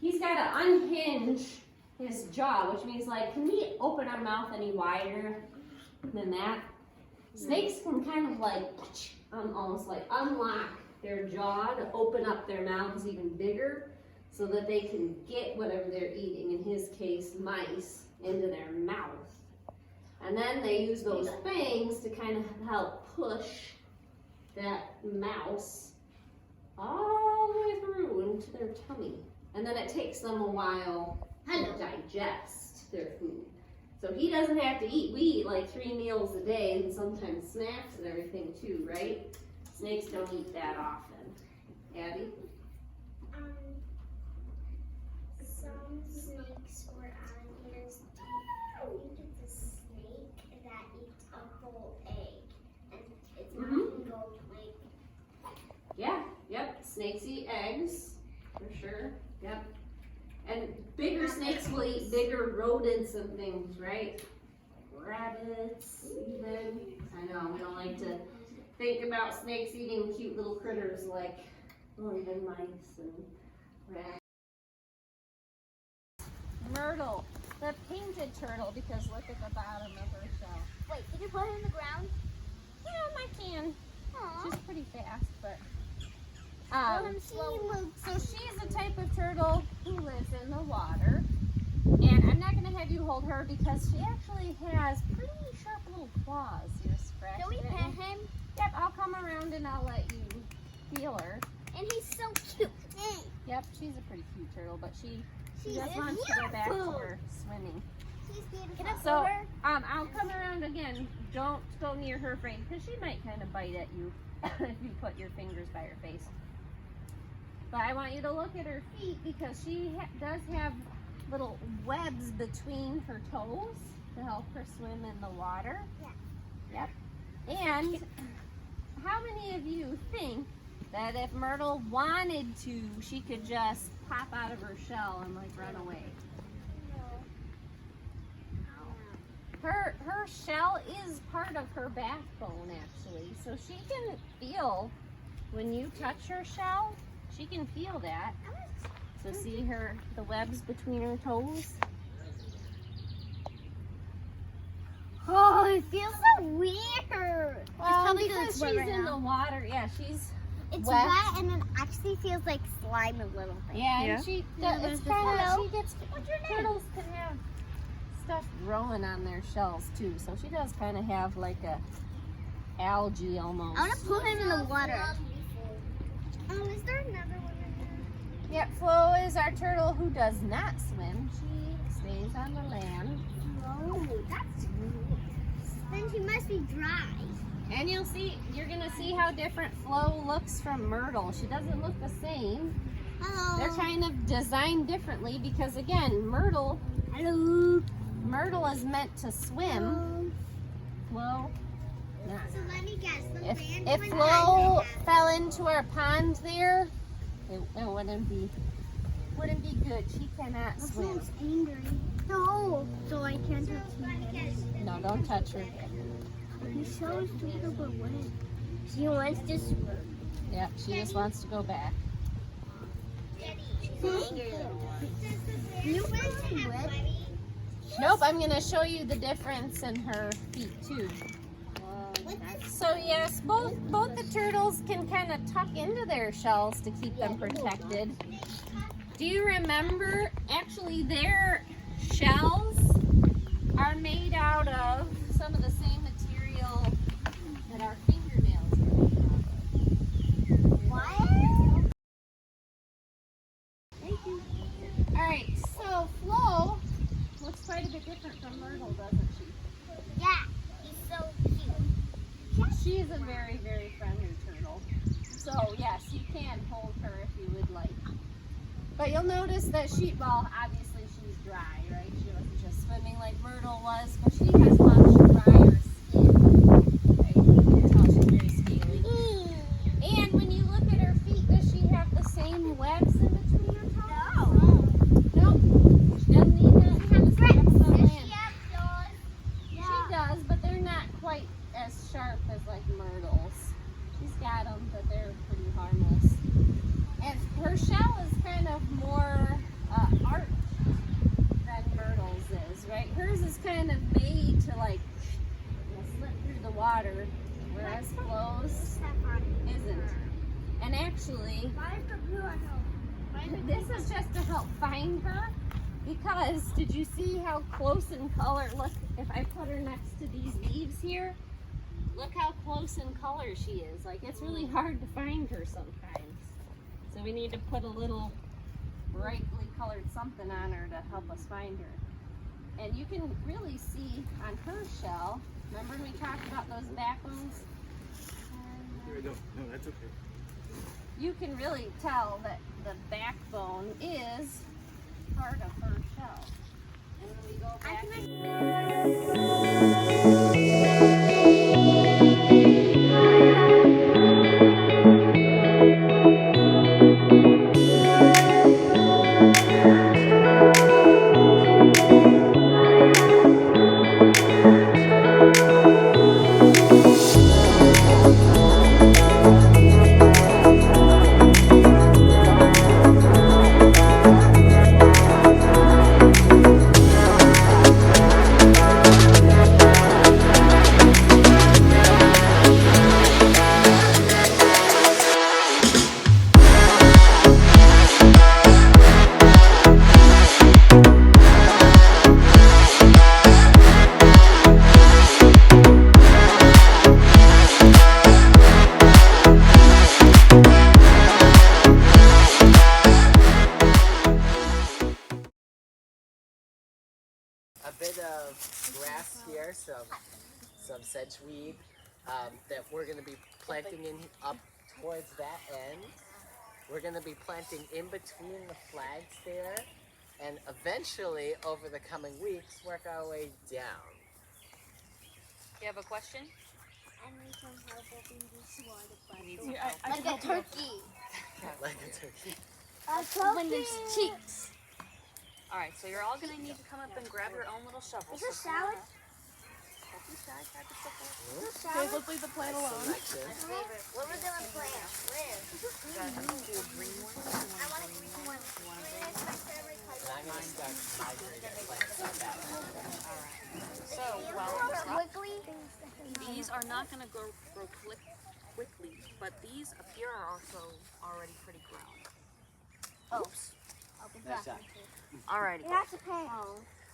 He's got to unhinge his jaw, which means, like, can we open our mouth any wider than that? Snakes can kind of like, almost like unlock their jaw to open up their mouths even bigger so that they can get whatever they're eating, in his case, mice, into their mouth. And then they use those fangs to kind of help push that mouse all the way through into their tummy. And then it takes them a while to digest their food. So he doesn't have to eat. We eat like 3 meals a day and sometimes snacks and everything too, right? Snakes don't eat that often. Abby? Some snakes were on his teeth. I think it's a snake that eats a whole egg. And it's not even gold like. Yeah, yep. Snakes eat eggs, for sure. Yep. And bigger snakes will eat bigger rodents and things, right? Rabbits, even. I know, we don't like to think about snakes eating cute little critters like even mice and rats. Myrtle, the painted turtle, because look at the bottom of her shell. Wait, did you put it in the ground? Yeah, I can. Aww. She's pretty fast, but so she's a type of turtle who lives in the water, and I'm not going to have you hold her because she actually has pretty sharp little claws. You're scratching. Can we pet him? Yep, I'll come around and I'll let you feel her. And he's so cute. Yep, she's a pretty cute turtle, but she She's just wants to go back to her swimming. She's beautiful. Can I So, her? I'll come around again. Don't go near her frame because she might kind of bite at you if you put your fingers by her face. But I want you to look at her feet because she does have little webs between her toes to help her swim in the water. Yeah. Yep. And how many of you think that if Myrtle wanted to, she could just pop out of her shell and like run away? Her shell is part of her backbone actually, so she can feel when you touch her shell. She can feel that. So see the webs between her toes? Oh, it feels so weird. Well, because she's in the water. Yeah, it's wet. wet and it actually feels like slime a little bit. Yeah, and she it's kind of, she gets, What's your name? turtles can have stuff growing on their shells too. So she does kind of have like a algae almost. I want to put him in the water. Is there another one in there? Yep, Flo is our turtle who does not swim. She stays on the land. Oh, that's cool. Then she must be dry. And you're gonna see how different Flo looks from Myrtle. She doesn't look the same. Hello. They're kind of designed differently because again, Myrtle is meant to swim. Flo, not. So let me guess. If Flo fell into our pond there, it wouldn't be good. She cannot swim. Flo's angry. No, so I can't touch him. No, don't touch her. He's so stupid, but what? She wants to swim. Yeah, she just wants to go back. You want to swim? Nope, I'm gonna show you the difference in her feet too. So yes, both the turtles can kind of tuck into their shells to keep them protected. Do you remember, actually their shells are made out of some of the same material that our fingernails are made out of. What? Thank you. Alright, so So Flo looks quite a bit different from Myrtle, doesn't she? Yeah, he's so cute. She's a very, very friendly turtle. So yes, you can hold her if you would like. But you'll notice that well, obviously she's dry, right? She wasn't just swimming like Myrtle was, but she has much drier skin. Right? You can tell she's very scaly. And when you look at her feet, does she have the same webs in between her toes? No. She doesn't need that kind of stuff on land. She does, but they're not quite as sharp as like Myrtle's. She's got them, but they're pretty harmless. And her shell is kind of more arched than Myrtle's is, right? Hers is kind of made to like slip through the water, whereas Flo's isn't. And actually, this is just to help find her, because did you see how close in color? Look, if I put her next to these leaves here, look how close in color she is. Like, it's really hard to find her sometimes. So we need to put a little brightly colored something on her to help us find her. And you can really see on her shell, remember when we talked about those backbones? No, that's okay. You can really tell that the backbone is part of her shell. And when we go back, a bit of grass here, some sedgeweed that we're going to be planting in up towards that end. We're going to be planting in between the flags there, and eventually, over the coming weeks, work our way down. You have a question? Like a turkey. Like a turkey. When there's cheeks. Alright, so you're all going to need to come up and grab your own little shovels. Is this salad? Okay, let's leave the plant alone. Selection. What was the plant? Where? You got a green one. I want a green one. And I'm going to start migrating plants like that. So, well, Quickly. these are not going to grow quickly, but these up here are also already pretty grown. Oops. Nice job. Alrighty. It has to pay.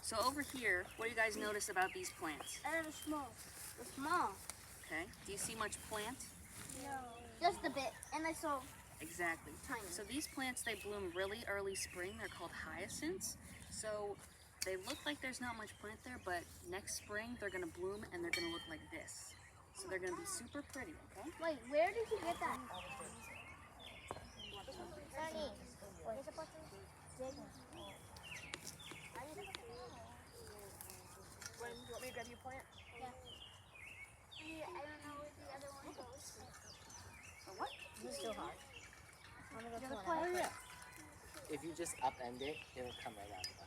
So over here, what do you guys notice about these plants? They're small. They're small. Okay. Do you see much plant? No. Just a bit. And I saw Exactly. tiny. So these plants, they bloom really early spring. They're called hyacinths. So they look like there's not much plant there, but next spring they're going to bloom and they're going to look like this. So they're going to be super pretty, okay? Wait, where did you get that? Sunny. What is it? Do you want me to grab your plant? Yeah. I don't know where the other one goes. What? It's still hard. Oh, yeah. If you just upend it, it'll come right out of the bucket.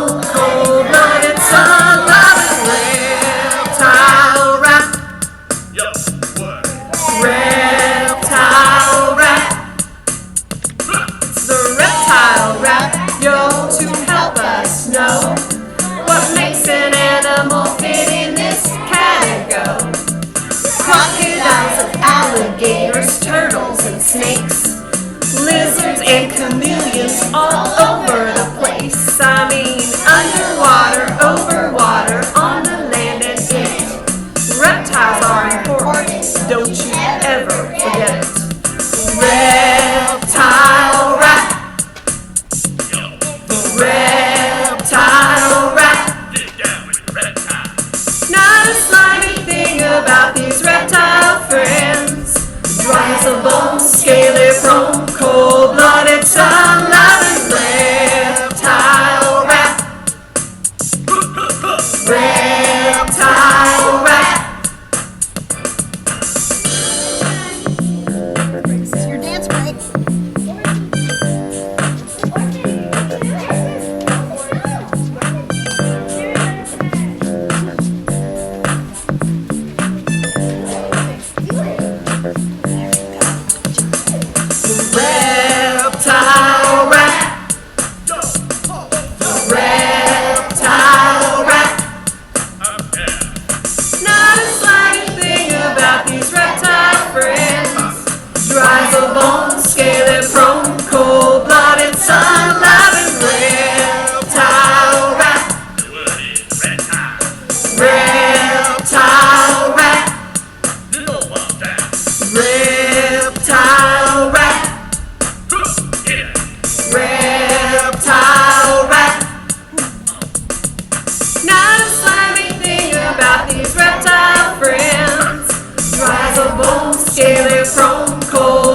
from cold-blooded sun-loving reptile rap. Yo, what? Reptile rap. It's the reptile rap, yo, to help us know what makes an animal fit in this category. Crocodiles and alligators, turtles and snakes, lizards and chameleons all over the place. I mean, underwater, over water, on the land and in it. Reptiles are important, don't you ever forget it. Reptile rap. The reptile rap. Get down with the reptile. Not a slimy thing about these reptile friends. Dry as a bone, scaly prone, cold-blooded, sun-loving reptile rap. Reptile rap. It's your dance break. Reptile rap. Reptile rap. Not a slimy thing about these reptile friends. Dry as a bone, scaly prone, cold-blooded, sun-loving reptile rap. Reptile rap. Reptile rap. Reptile rap. Not a slimy thing about these reptile friends. Dry as a bone, scaly prone, cold.